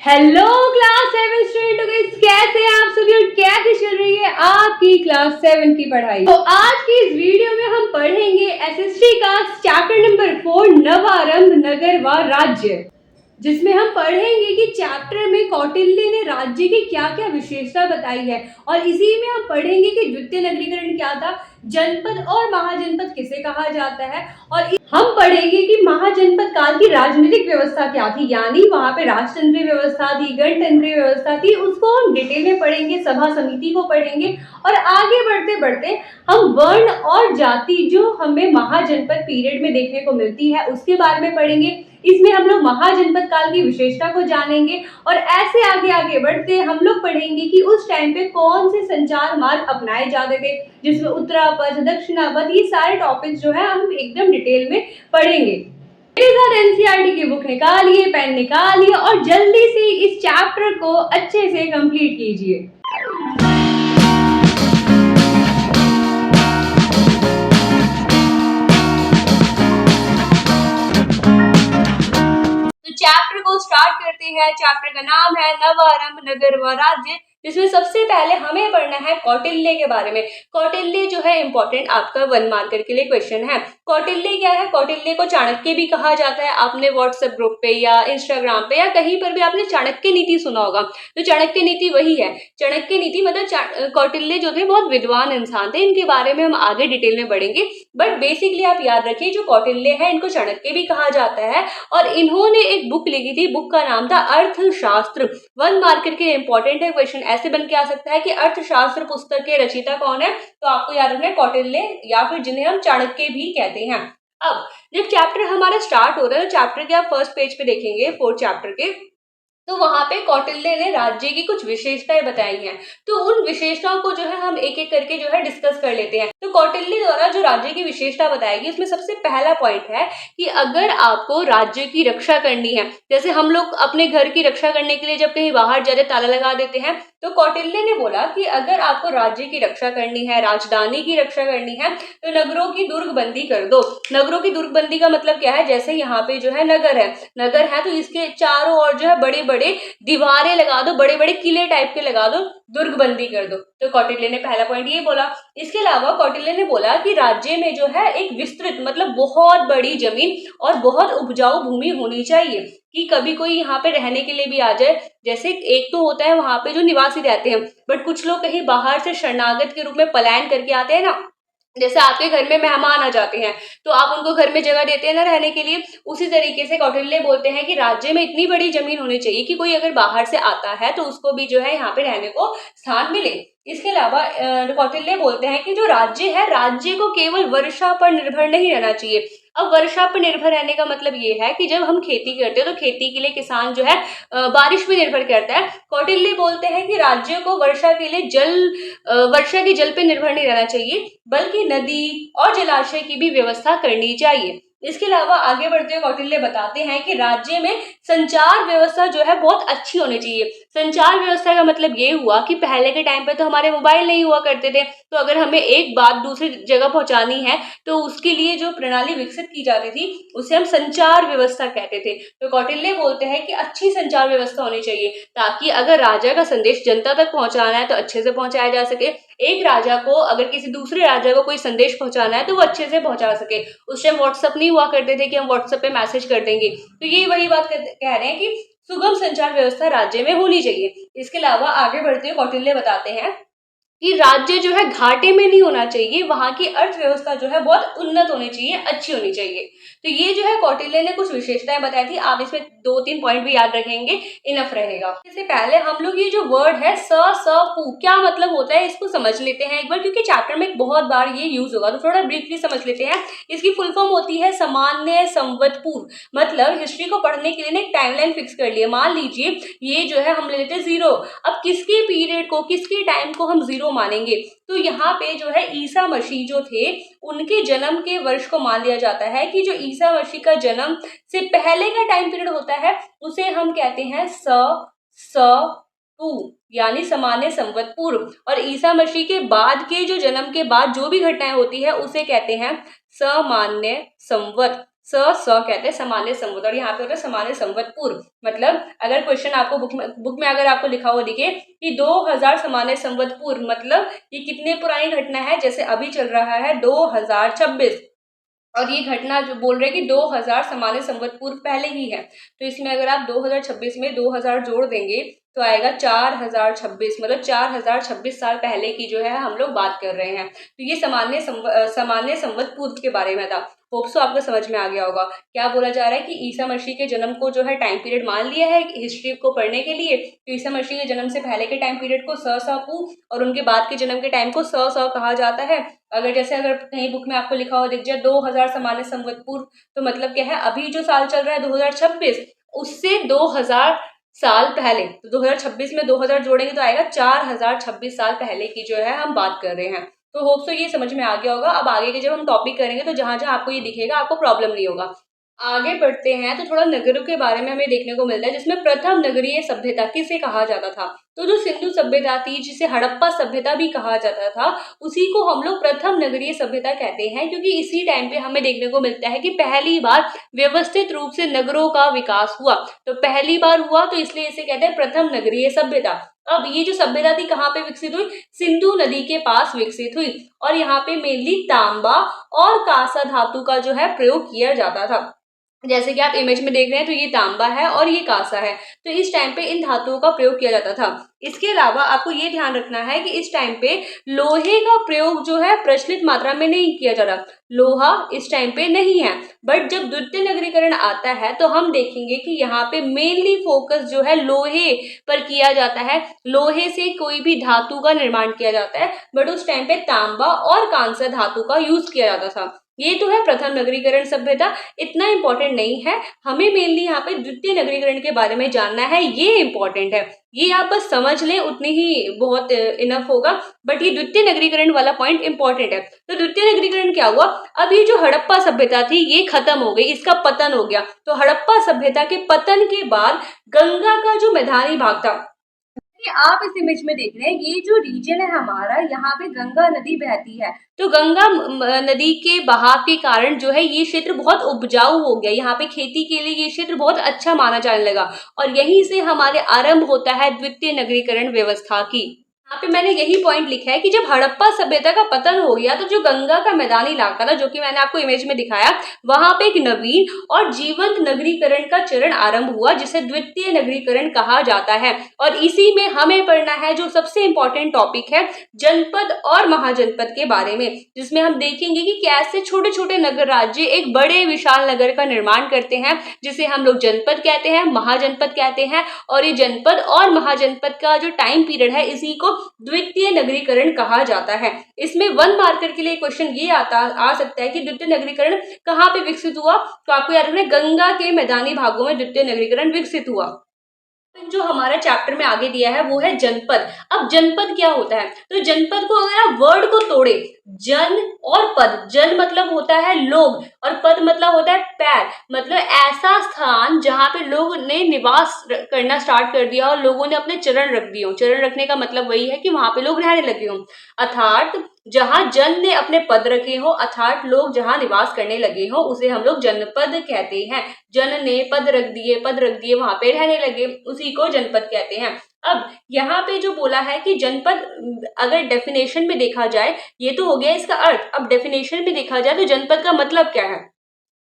Hello class 7 student, कैसे हैं आप सभी और कैसे चल रही है आपकी क्लास 7 की पढ़ाई। तो आज की इस वीडियो में हम पढ़ेंगे एसएसटी का चैप्टर नंबर 4 नवारंभ नगर व राज्य, जिसमें हम पढ़ेंगे कि चैप्टर में कौटिल्य ने राज्य की क्या क्या विशेषता बताई है और इसी में हम पढ़ेंगे कि द्वितीय नगरीकरण क्या था, जनपद और महाजनपद किसे कहा जाता है, और हम पढ़ेंगे कि महाजनपद काल की राजनीतिक व्यवस्था क्या थी, यानी वहां पे राजतंत्रीय व्यवस्था थी, गणतंत्रीय व्यवस्था थी, उसको हम डिटेल में पढ़ेंगे, सभा समिति को पढ़ेंगे। और आगे बढ़ते बढ़ते हम वर्ण और जाति जो हमें महाजनपद पीरियड में देखने को मिलती है उसके बारे में पढ़ेंगे। इसमें हम लोग महाजनपद काल की विशेषता को जानेंगे और ऐसे आगे आगे बढ़ते हम लोग पढ़ेंगे कि उस टाइम पे कौन से संचार मार्ग अपनाए जाते थे, जिसमें उत्तरापथ, दक्षिणापथ, ये सारे टॉपिक्स जो है हम एकदम डिटेल में पढ़ेंगे। मेरे साथ एनसीईआरटी की बुक निकालिए, पेन निकालिए और जल्दी से इस चैप्टर को अच्छे से कंप्लीट कीजिए। चैप्टर को स्टार्ट करते हैं। चैप्टर का नाम है नवारंभ नगर व राज्य, जिसमें सबसे पहले हमें पढ़ना है कौटिल्य के बारे में। कौटिल्य जो है इंपॉर्टेंट आपका 1 मार्कर के लिए क्वेश्चन है। कौटिल्य क्या है? कौटिल्य को चाणक्य भी कहा जाता है। आपने व्हाट्सएप ग्रुप पे या इंस्टाग्राम पे या कहीं पर भी आपने चाणक्य नीति सुना होगा, तो चाणक्य नीति वही है। चाणक्य नीति मतलब कौटिल्य जो थे बहुत विद्वान इंसान थे, इनके बारे में हम आगे डिटेल में पढ़ेंगे। बट बेसिकली आप याद रखिए जो कौटिल्य है इनको चाणक्य भी कहा जाता है और इन्होंने एक बुक लिखी थी, बुक का नाम था अर्थशास्त्र। 1 मार्कर के इंपॉर्टेंट है क्वेश्चन, ऐसे बन के आ सकता है कि अर्थशास्त्र पुस्तक के रचयिता कौन है, तो आपको याद रखना है कौटिल्य या फिर जिन्हें हम चाणक्य भी कहते हैं। अब जब चैप्टर हमारा स्टार्ट हो रहा है तो चैप्टर के आप फर्स्ट पेज पे देखेंगे 4th चैप्टर के, तो वहां पे कौटिल्य ने राज्य की कुछ विशेषताएं बताई हैं। तो उन विशेषताओं को जो है हम एक एक करके जो है डिस्कस कर लेते हैं। तो कौटिल्य द्वारा जो राज्य की विशेषता बताएगी उसमें सबसे पहला पॉइंट है कि अगर आपको राज्य की रक्षा करनी है, जैसे हम लोग अपने घर की रक्षा करने के लिए जब कहीं बाहर जाते ताला लगा देते हैं, तो कौटिल्य ने बोला कि अगर आपको राज्य की रक्षा करनी है, राजधानी की रक्षा करनी है, तो नगरों की दुर्गबंदी कर दो। नगरों की दुर्गबंदी का मतलब क्या है? जैसे यहाँ पे जो है नगर है तो इसके चारों ओर जो है बड़े बड़े दीवारें लगा दो, बड़े बड़े किले टाइप के लगा दो, दुर्गबंदी कर दो। तो कौटिल्य ने पहला पॉइंट ये बोला। इसके अलावा कौटिल्य ने बोला कि राज्य में जो है एक विस्तृत मतलब बहुत बड़ी जमीन और बहुत उपजाऊ भूमि होनी चाहिए कि कभी कोई यहाँ पे रहने के लिए भी आ जाए। जैसे एक तो होता है वहां पे जो निवासी रहते हैं, बट कुछ लोग कहीं बाहर से शरणागत के रूप में पलायन करके आते हैं ना, जैसे आपके घर में मेहमान आ जाते हैं तो आप उनको घर में जगह देते हैं ना रहने के लिए, उसी तरीके से कौटिल्य बोलते हैं कि राज्य में इतनी बड़ी जमीन होनी चाहिए कि कोई अगर बाहर से आता है तो उसको भी जो है यहाँ पे रहने को स्थान मिले। इसके अलावा कौटिल्य बोलते हैं कि जो राज्य है, राज्य को केवल वर्षा पर निर्भर नहीं रहना चाहिए। अब वर्षा पर निर्भर रहने का मतलब ये है कि जब हम खेती करते हैं तो खेती के लिए किसान जो है बारिश पे निर्भर करता है। कौटिल्य बोलते हैं कि राज्य को वर्षा के लिए वर्षा के जल पे निर्भर नहीं रहना चाहिए, बल्कि नदी और जलाशय की भी व्यवस्था करनी चाहिए। इसके अलावा आगे बढ़ते हुए कौटिल्य बताते हैं कि राज्य में संचार व्यवस्था जो है बहुत अच्छी होनी चाहिए। संचार व्यवस्था का मतलब ये हुआ कि पहले के टाइम पे तो हमारे मोबाइल नहीं हुआ करते थे, तो अगर हमें एक बात दूसरी जगह पहुंचानी है तो उसके लिए जो प्रणाली विकसित की जाती थी उसे हम संचार व्यवस्था कहते थे। तो कौटिल्य बोलते हैं कि अच्छी संचार व्यवस्था होनी चाहिए ताकि अगर राजा का संदेश जनता तक पहुंचाना है तो अच्छे से पहुंचाया जा सके। एक राजा को अगर किसी दूसरे राजा को कोई संदेश पहुंचाना है तो वो अच्छे से पहुंचा सके। उस टाइम व्हाट्सएप नहीं हुआ करते थे कि हम व्हाट्सएप पे मैसेज कर देंगे, तो ये वही बात कह रहे हैं कि सुगम संचार व्यवस्था राज्य में होनी चाहिए। इसके अलावा आगे बढ़ते हुए कौटिल्य बताते हैं कि राज्य जो है घाटे में नहीं होना चाहिए, वहां की अर्थव्यवस्था जो है बहुत उन्नत होनी चाहिए, अच्छी होनी चाहिए। तो ये जो है कौटिल्य ने कुछ विशेषताएं बताई थी, आप इसमें 2-3 पॉइंट भी याद रखेंगे, इनफ रहेगा। इससे पहले हम लोग ये जो वर्ड है पू क्या मतलब होता है इसको समझ लेते हैं एक बार, क्योंकि चैप्टर में बहुत बार ये यूज होगा, तो थोड़ा ब्रीफली समझ लेते हैं। इसकी फुल फॉर्म होती है सामान्य संवत पूर्व। मतलब हिस्ट्री को पढ़ने के लिए एक टाइमलाइन फिक्स कर लिए। मान लीजिए ये जो है हम ले लेते हैं 0, अब किसके पीरियड को, किसके टाइम को हम 0 मानेंगे, तो यहाँ पे जो है ईसा मसीह जो थे उनके जन्म के वर्ष को मान लिया जाता है कि जो ईसा मसीह का जन्म से पहले का टाइम पीरियड होता है उसे हम कहते हैं पू यानी सामान्य संवत पूर्व, और ईसा मसीह के बाद के जो जन्म के बाद जो भी घटनाएं होती है उसे कहते हैं सामान्य संवत। स कहते हैं सामान्य संवत, और यहाँ पे होता है सामान्य संवत पूर्व। मतलब अगर क्वेश्चन आपको बुक में अगर आपको लिखा हुआ दिखे कि 2000 सामान्य संवत पूर्व, मतलब ये कितने पुरानी घटना है, जैसे अभी चल रहा है 2026, और ये घटना जो बोल रहे हैं कि 2000 सामान्य संवत पूर्व पहले ही है, तो इसमें अगर आप 2026 में 2000 जोड़ देंगे तो आएगा 4026, मतलब 4026 साल पहले की जो है हम लोग बात कर रहे हैं। तो ये सामान्य संवत पूर्व के बारे में था। होप सो आपको समझ में आ गया होगा। क्या बोला जा रहा है कि ईसा मसीह के जन्म को जो है टाइम पीरियड मान लिया है हिस्ट्री को पढ़ने के लिए, तो ईसा मसीह के जन्म से पहले के टाइम पीरियड को स पू और उनके बाद के जन्म के टाइम को स कहा जाता है। अगर कहीं बुक में आपको लिखा हुआ दिख जाए 2000 सामान्य संवत पूर्व, तो मतलब क्या है, अभी जो साल चल रहा है 2026, उससे 2000 साल पहले, तो 2026 में 2000 जोड़ेंगे तो आएगा 4026 साल पहले की जो है हम बात कर रहे हैं। तो होप सो ये समझ में आ गया होगा। अब आगे के जब हम टॉपिक करेंगे तो जहां जहां आपको ये दिखेगा आपको प्रॉब्लम नहीं होगा। आगे बढ़ते हैं तो थोड़ा नगरों के बारे में हमें देखने को मिलता है, जिसमें प्रथम नगरीय सभ्यता किसे कहा जाता था। तो जो सिंधु सभ्यता थी, जिसे हड़प्पा सभ्यता भी कहा जाता था, उसी को हम लोग प्रथम नगरीय सभ्यता कहते हैं, क्योंकि इसी टाइम पे हमें देखने को मिलता है कि पहली बार व्यवस्थित रूप से नगरों का विकास हुआ। तो पहली बार हुआ तो इसलिए इसे कहते हैं प्रथम नगरीय सभ्यता। अब ये जो सभ्यता थी कहाँ पे विकसित हुई, सिंधु नदी के पास विकसित हुई, और यहाँ पे मेनली तांबा और कांसा धातु का जो है प्रयोग किया जाता था। जैसे कि आप इमेज में देख रहे हैं तो ये तांबा है और ये कांसा है, तो इस टाइम पे इन धातुओं का प्रयोग किया जाता था। इसके अलावा आपको ये ध्यान रखना है कि इस टाइम पे लोहे का प्रयोग जो है प्रचलित मात्रा में नहीं किया जा रहा, लोहा इस टाइम पे नहीं है। बट जब द्वितीय नगरीकरण आता है तो हम देखेंगे कि यहाँ पे मेनली फोकस जो है लोहे पर किया जाता है, लोहे से कोई भी धातु का निर्माण किया जाता है, बट उस टाइम पे तांबा और कांसा धातु का यूज किया जाता था। ये तो है प्रथम नगरीकरण सभ्यता, इतना इंपॉर्टेंट नहीं है, हमें मेनली यहाँ पे द्वितीय नगरीकरण के बारे में जानना है, ये इंपॉर्टेंट है। ये आप बस समझ लें उतनी ही बहुत इनफ होगा, बट ये द्वितीय नगरीकरण वाला पॉइंट इंपॉर्टेंट है। तो द्वितीय नगरीकरण क्या हुआ, अब ये जो हड़प्पा सभ्यता थी ये खत्म हो गई, इसका पतन हो गया। तो हड़प्पा सभ्यता के पतन के बाद गंगा का जो मैदानी भाग था, आप इस इमेज में देख रहे हैं, ये जो रीजन है हमारा, यहाँ पे गंगा नदी बहती है, तो गंगा नदी के बहाव के कारण जो है ये क्षेत्र बहुत उपजाऊ हो गया, यहाँ पे खेती के लिए ये क्षेत्र बहुत अच्छा माना जाने लगा, और यहीं से हमारे आरंभ होता है द्वितीय नगरीकरण व्यवस्था की। यहाँ पे मैंने यही पॉइंट लिखा है कि जब हड़प्पा सभ्यता का पतन हो गया तो जो गंगा का मैदानी इलाका था, जो कि मैंने आपको इमेज में दिखाया, वहां पे एक नवीन और जीवंत नगरीकरण का चरण आरंभ हुआ, जिसे द्वितीय नगरीकरण कहा जाता है। और इसी में हमें पढ़ना है जो सबसे इंपॉर्टेंट टॉपिक है, जनपद और महाजनपद के बारे में, जिसमें हम देखेंगे कि कैसे छोटे छोटे नगर राज्य एक बड़े विशाल नगर का निर्माण करते हैं, जिसे हम लोग जनपद कहते हैं, महाजनपद कहते हैं। और ये जनपद और महाजनपद का जो टाइम पीरियड है, इसी को द्वितीय नगरीकरण कहा जाता है। इसमें 1 मार्कर के लिए क्वेश्चन ये आ सकता है कि द्वितीय नगरीकरण कहाँ पे विकसित हुआ, तो आपको याद रखना गंगा के मैदानी भागों में द्वितीय नगरीकरण विकसित हुआ। जो हमारा चैप्टर में आगे दिया है वो है जनपद। अब जनपद क्या होता है, तो जनपद को अगर आप वर्ड को तोड़े, जन और पद, जन मतलब होता है लोग और पद मतलब होता है पैर, मतलब ऐसा स्थान जहां पे लोग ने निवास करना स्टार्ट कर दिया और लोगों ने अपने चरण रख दिए हो। चरण रखने का मतलब वही है कि वहां पे लोग रहने लगे हों, अर्थात जहां जन ने अपने पद रखे हो, अर्थात लोग जहां निवास करने लगे हो, उसे हम लोग जनपद कहते हैं। जन ने पद रख दिए वहां पे रहने लगे, उसी को जनपद कहते हैं। अब यहाँ पे जो बोला है कि जनपद, अगर डेफिनेशन में देखा जाए, ये तो हो गया इसका अर्थ, अब डेफिनेशन में देखा जाए तो जनपद का मतलब क्या है,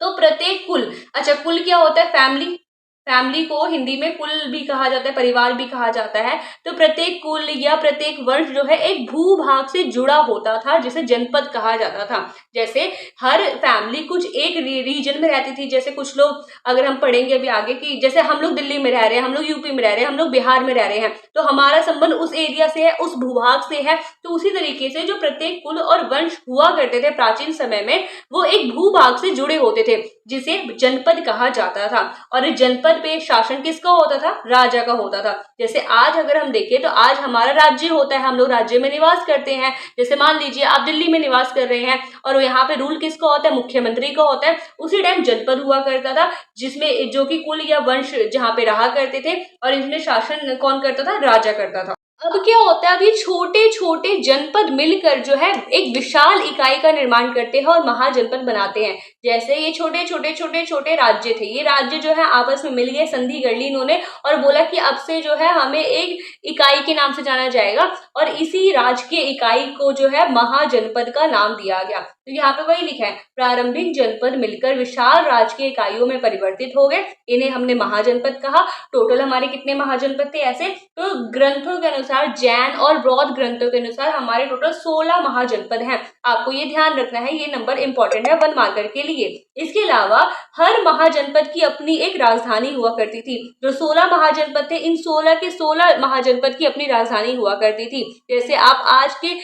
तो प्रत्येक कुल, अच्छा कुल क्या होता है, फैमिली, फैमिली को हिंदी में कुल भी कहा जाता है, परिवार भी कहा जाता है। तो प्रत्येक कुल या प्रत्येक वंश जो है एक भूभाग से जुड़ा होता था, जिसे जनपद कहा जाता था। जैसे हर फैमिली कुछ एक रीजन में रहती थी, जैसे कुछ लोग, अगर हम पढ़ेंगे अभी आगे कि जैसे हम लोग दिल्ली में रह रहे हैं, हम लोग यूपी में रह रहे हैं, हम लोग बिहार में रह रहे हैं, तो हमारा संबंध उस एरिया से है, उस भूभाग से है। तो उसी तरीके से जो प्रत्येक कुल और वंश हुआ करते थे प्राचीन समय में, वो एक भूभाग से जुड़े होते थे, जिसे जनपद कहा जाता था। और इस जनपद पे शासन किसका होता था, राजा का होता था। जैसे आज अगर हम देखें तो आज हमारा राज्य होता है, हम लोग राज्य में निवास करते हैं। जैसे मान लीजिए आप दिल्ली में निवास कर रहे हैं और यहाँ पे रूल किसका होता है, मुख्यमंत्री का होता है। उसी टाइम जनपद हुआ करता था, जिसमें जो कि कुल या वंश जहाँ पे रहा करते थे, और इसमें शासन कौन करता था, राजा करता था। अब क्या होता है, अभी छोटे छोटे जनपद मिलकर जो है एक विशाल इकाई का निर्माण करते हैं और महाजनपद बनाते हैं, जैसे ये छोटे राज्य थे, ये राज्य जो है आपस में मिल गए, संधि कर ली इन्होंने और बोला कि अब से जो है हमें एक इकाई के नाम से जाना जाएगा और इसी राजकीय इकाई को जो है महाजनपद का नाम दिया गया। तो यहाँ पे वही लिखा है, प्रारंभिक जनपद मिलकर विशाल राजकीय इकाइयों में परिवर्तित हो गए, इन्हें हमने महाजनपद कहा। टोटल हमारे कितने महाजनपद थे ऐसे, तो ग्रंथों के अनुसार, जैन और बौद्ध ग्रंथों के अनुसार हमारे टोटल 16 महाजनपद हैं। आपको ये ध्यान रखना है, ये नंबर इंपॉर्टेंट है 1 मार्कर के लिए। इसके अलावा हर महाजनपद की अपनी एक राजधानी हुआ करती थी। जो 16 महाजनपद थे, इन 16 के 16 महाजनपद की अपनी राजधानी हुआ करती थी। जैसे आप आज के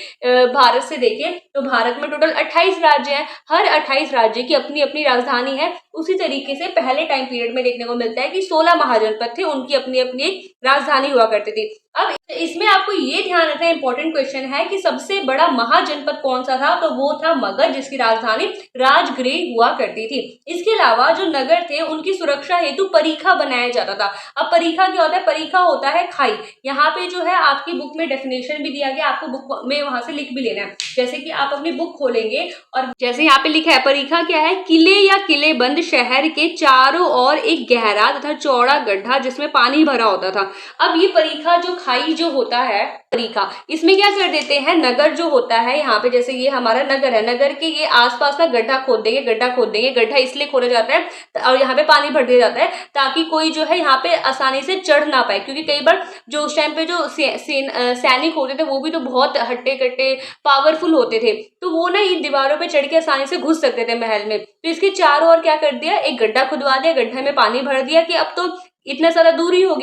भारत से देखें तो भारत में टोटल 28 राज्य हैं, हर 28 राज्य की अपनी अपनी राजधानी है। उसी तरीके से पहले टाइम पीरियड में देखने को मिलता है कि 16 महाजनपद थे, उनकी अपनी अपनी एक राजधानी हुआ करती थी। अब इसमें आपको ये ध्यान रखना इंपॉर्टेंट क्वेश्चन है कि सबसे बड़ा महाजनपद कौन सा था, तो वो था मगध, जिसकी राजधानी राजगृह हुआ करती थी। इसके अलावा जो नगर थे उनकी सुरक्षा हेतु परीखा बनाया जाता था। अब परीखा क्या होता है, परीखा होता है खाई। यहाँ पे जो है आपकी बुक में डेफिनेशन भी दिया गया, आपको बुक में वहां से लिख भी लेना है। जैसे कि आप अपनी बुक खोलेंगे और जैसे यहाँ पे लिखा है, परीखा क्या है, किले या किलेबंद शहर के चारों ओर एक गहरा तथा चौड़ा गड्ढा जिसमें पानी भरा होता था। अब ये परीखा जो खाई जो होता है परीखा, इसमें क्या कर देते हैं, नगर जो होता है यहाँ पे, जैसे ये हमारा नगर है, नगर के ये आसपास ना गड्ढा खोद देंगे, गड्ढा इसलिए खोदा जाता है और यहाँ पे पानी भर दिया जाता है ताकि कोई जो है यहाँ पे आसानी से चढ़ ना पाए, क्योंकि कई बार जो उस टाइम पे जो सैनिक होते थे वो भी तो बहुत हट्टे कट्टे पावरफुल होते थे, तो वो ना इन दीवारों पे चढ़ के आसानी से घुस सकते थे महल में। तो इसके चारों ओर क्या कर दिया, एक गड्ढा खुदवा दिया, गड्ढे में पानी भर दिया कि अब तो इतना ज्यादा दूरी हो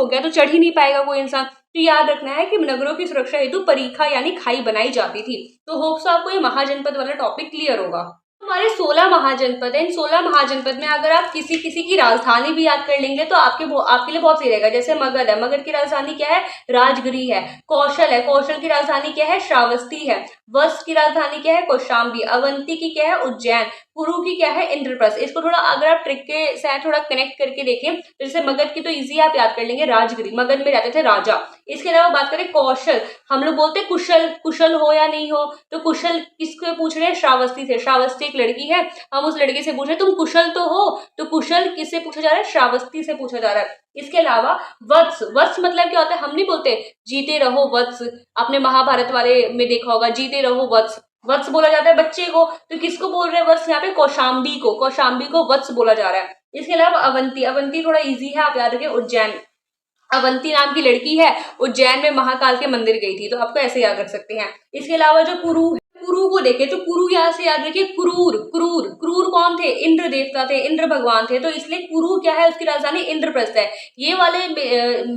गया तो चढ़ ही नहीं पाएगा कोई इंसान। तो याद रखना है कि नगरों की सुरक्षा हेतु परीखा यानी खाई बनाई जाती थी। तो होप्स आपको ये महाजनपद वाला टॉपिक क्लियर होगा। हमारे 16 महाजनपद हैं, इन 16 महाजनपद में अगर आप किसी किसी की राजधानी भी याद कर लेंगे तो आपके लिए बहुत सही रहेगा। जैसे मगध है, मगध की राजधानी क्या है, राजगिरी है। कौशल है, कौशल की राजधानी क्या है, श्रावस्ती है। वत्स की राजधानी क्या है, कौशाम्बी। अवंती की क्या है, उज्जैन। कुरु की क्या है, इंद्रप्रस्थ। इसको थोड़ा अगर आप ट्रिक के साथ थोड़ा कनेक्ट करके देखें, जैसे मगध की तो इजी आप याद कर लेंगे, राजगिरी, मगध में रहते थे राजा। इसके अलावा बात करें कौशल, हम लोग बोलते हैं कुशल, कुशल हो या नहीं हो, तो कुशल किसको पूछ रहे हैं, श्रावस्ती से। श्रावस्ती एक लड़की है, हम उस लड़की से पूछ रहे तुम कुशल तो हो, तो कुशल किससे पूछा जा रहा है, श्रावस्ती से पूछा जा रहा है। इसके अलावा वत्स, वत्स मतलब क्या होता है, हम नहीं बोलते जीते रहो वत्स, आपने महाभारत वाले में देखा होगा, जीते रहो वत्स, वत्स बोला जाता है बच्चे को। तो किसको बोल रहे हैं वत्स, यहाँ पे कौशाम्बी को, कौशाम्बी को वत्स बोला जा रहा है। इसके अलावा अवंती, अवंती थोड़ा इजी है, आप याद रखें, उज्जैन। अवंती नाम की लड़की है, उज्जैन में महाकाल के मंदिर गई थी, तो आपको ऐसे याद रख सकते हैं। इसके अलावा जो कुरु, कुरु को देखे तो कुरु यहाँ से याद रखिए, क्रूर, क्रूर, क्रूर कौन थे, इंद्र देवता थे, इंद्र भगवान थे, तो इसलिए कुरु क्या है, उसकी राजधानी इंद्रप्रस्थ है। ये वाले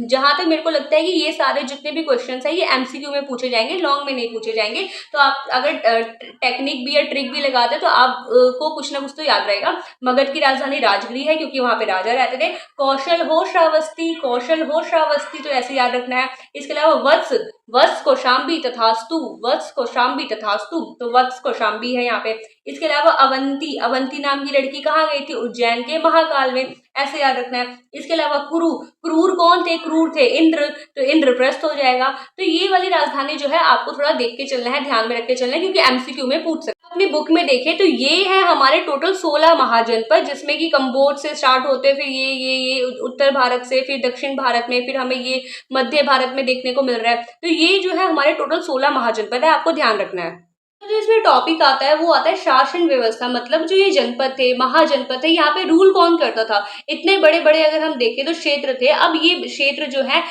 जहां तक मेरे को लगता है कि ये सारे जितने भी क्वेश्चंस है ये एमसीक्यू में पूछे जाएंगे, लॉन्ग में नहीं पूछे जाएंगे। तो आप अगर टेक्निक भी या ट्रिक भी लगाते तो आपको कुछ ना कुछ तो याद रहेगा। मगध की राजधानी राजगिरी है क्योंकि वहां पे राजा रहते थे। कौशल हो श्रावस्ती, कौशल हो श्रावस्ती, तो ऐसे याद रखना है। इसके अलावा वत्स, वत्स कौशाम्बी तथास्तु, वत्स कौशाम्बी तथास्तु, तो वत्स कौशाम्बी है यहाँ पे। इसके अलावा अवंती, अवंती नाम की लड़की कहाँ गई थी, उज्जैन के महाकाल में, ऐसे याद रखना है। इसके अलावा कुरु, क्रूर कौन थे, क्रूर थे इंद्र, तो इंद्रप्रस्थ हो जाएगा। तो ये वाली राजधानी जो है आपको थोड़ा देख के चलना है, ध्यान में रख के चलना है, क्योंकि एमसीक्यू में पूछ सकते हैं। अपनी बुक में देखें तो ये है हमारे टोटल 16 महाजनपद, जिसमें कि कम्बोज से स्टार्ट होते, फिर ये उत्तर भारत से, फिर दक्षिण भारत में, फिर हमें ये मध्य भारत में देखने को मिल रहा है। तो ये जो है हमारे टोटल 16 महाजनपद है, आपको ध्यान रखना है। जो इसमें टॉपिक आता है वो आता है शासन व्यवस्था, मतलब जो ये जनपद थे, महाजनपद थे, यहाँ पे रूल कौन करता था। इतने बड़े बड़े अगर हम देखें तो क्षेत्र थे। अब ये क्षेत्र जो है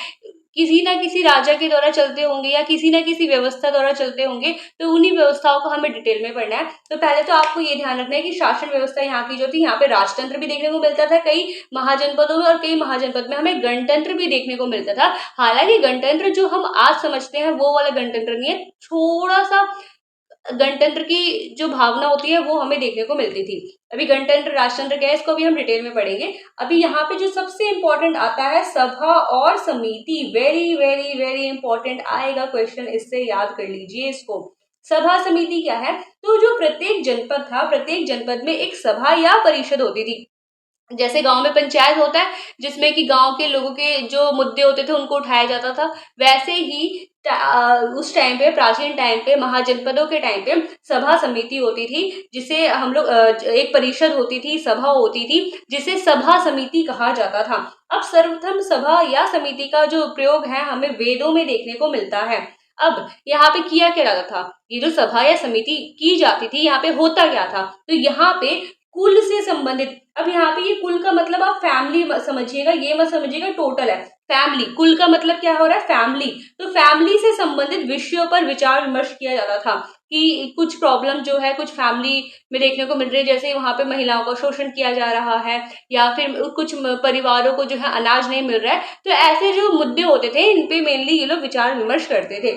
किसी ना किसी राजा के द्वारा चलते होंगे या किसी ना किसी व्यवस्था द्वारा चलते होंगे, तो उन्हीं व्यवस्थाओं को हमें डिटेल में पढ़ना है। तो पहले तो आपको ये ध्यान रखना है कि शासन व्यवस्था यहाँ की जो थी, यहाँ पे राजतंत्र भी देखने को मिलता था कई महाजनपदों में, और कई महाजनपद में हमें गणतंत्र भी देखने को मिलता था। हालांकि गणतंत्र जो हम आज समझते हैं वो वाला गणतंत्र नहीं है, थोड़ा सा गणतंत्र की जो भावना होती है वो हमें देखने को मिलती थी। अभी गणतंत्र राजतंत्र क्या है इसको अभी हम डिटेल में पढ़ेंगे। अभी यहाँ पे जो सबसे इंपॉर्टेंट आता है सभा और समिति, वेरी वेरी वेरी इंपॉर्टेंट आएगा क्वेश्चन, इससे याद कर लीजिए इसको। सभा समिति क्या है, तो जो प्रत्येक जनपद था, प्रत्येक जनपद में एक सभा या परिषद होती थी। जैसे गांव में पंचायत होता है जिसमें कि गांव के लोगों के जो मुद्दे होते थे उनको उठाया जाता था, वैसे ही उस टाइम पे, प्राचीन टाइम पे, महाजनपदों के टाइम पे सभा समिति होती थी, जिसे हम लोग एक परिषद होती थी, सभा होती थी, जिसे सभा समिति कहा जाता था। अब सर्वप्रथम सभा या समिति का जो प्रयोग है हमें वेदों में देखने को मिलता है। अब यहाँ पे किया क्या जाता था, ये जो सभा या समिति की जाती थी, यहाँ पे होता क्या था, तो यहाँ पे कुल से संबंधित, अब यहाँ पे ये कुल का मतलब आप फैमिली समझिएगा, ये मत समझिएगा टोटल है, फैमिली, कुल का मतलब क्या हो रहा है, फैमिली। तो फैमिली से संबंधित विषयों पर विचार विमर्श किया जाता था कि कुछ प्रॉब्लम जो है कुछ फैमिली में देखने को मिल रही है, जैसे वहां पे महिलाओं का शोषण किया जा रहा है, या फिर कुछ परिवारों को जो है अनाज नहीं मिल रहा है, तो ऐसे जो मुद्दे होते थे इन पे मेनली ये लोग विचार विमर्श करते थे,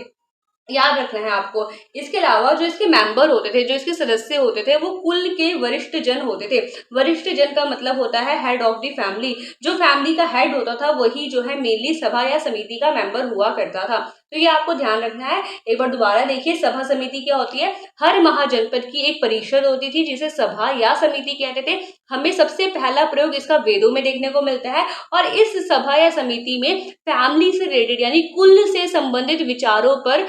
याद रखना है आपको। इसके अलावा जो इसके मेंबर होते थे, जो इसके सदस्य होते थे, वो कुल के वरिष्ठ जन होते थे। वरिष्ठ जन का मतलब होता है हेड ऑफ द फैमिली। जो फैमिली का हेड होता था वही जो है मेनली सभा या समिति का मेंबर हुआ करता था। तो ये आपको ध्यान रखना है। एक बार दोबारा देखिए, सभा समिति क्या होती है, हर महाजनपद की एक परिषद होती थी जिसे सभा या समिति कहते थे। हमें सबसे पहला प्रयोग इसका वेदों में देखने को मिलता है, और इस सभा या समिति में फैमिली से रिलेटेड यानी कुल से संबंधित विचारों पर,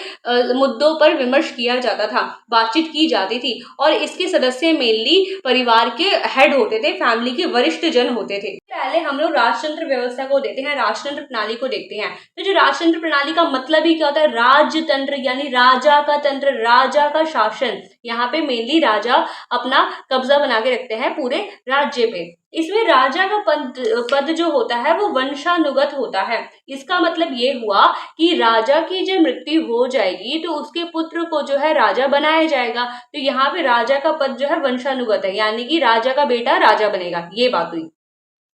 मुद्दों पर विमर्श किया जाता था, बातचीत की जाती थी, और इसके सदस्य मेनली परिवार के हेड होते थे, फैमिली के वरिष्ठ जन होते थे। पहले हम लोग राजतंत्र व्यवस्था को देखते हैं, राजतंत्र प्रणाली को देखते हैं। तो जो राजतंत्र प्रणाली का मतलब ही क्या होता है, राजतंत्र यानी राजा का तंत्र, राजा का शासन। यहाँ पे मेनली राजा अपना कब्जा बना के रखते हैं पूरे राज्य पे। इसमें राजा का पद जो होता है वो वंशानुगत होता है। इसका मतलब ये हुआ कि राजा की जब मृत्यु हो जाएगी तो उसके पुत्र को जो है राजा बनाया जाएगा। तो यहाँ पे राजा का पद जो है वंशानुगत है, यानी कि राजा का बेटा राजा बनेगा, ये बात हुई।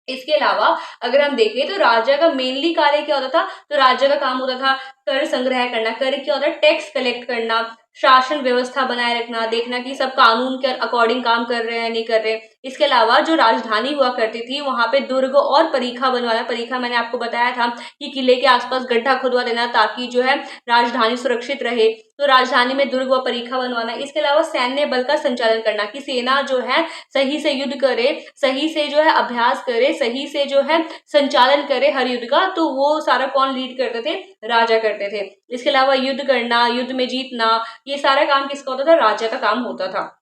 इसके अलावा अगर हम देखें तो राजा का मेनली कार्य क्या होता था, तो राजा का काम होता था कर संग्रह करना। कर क्या होता है, टैक्स कलेक्ट करना, शासन व्यवस्था बनाए रखना, देखना कि सब कानून के अकॉर्डिंग काम कर रहे हैं नहीं कर रहे। इसके अलावा जो राजधानी हुआ करती थी वहां पे दुर्ग और परीखा बनवाना। परीखा मैंने आपको बताया था कि किले के आसपास गड्ढा खुदवा देना ताकि जो है राजधानी सुरक्षित रहे, तो राजधानी में दुर्ग व परीखा बनवाना। इसके अलावा सैन्य बल का संचालन करना कि सेना जो है सही से युद्ध करे, सही से जो है अभ्यास करे, सही से जो है संचालन करे हर युद्ध का, तो वो सारा कौन लीड करते थे, राजा करते थे। इसके अलावा युद्ध करना, युद्ध में जीतना, ये सारा काम किसका होता था, राजा का काम होता था।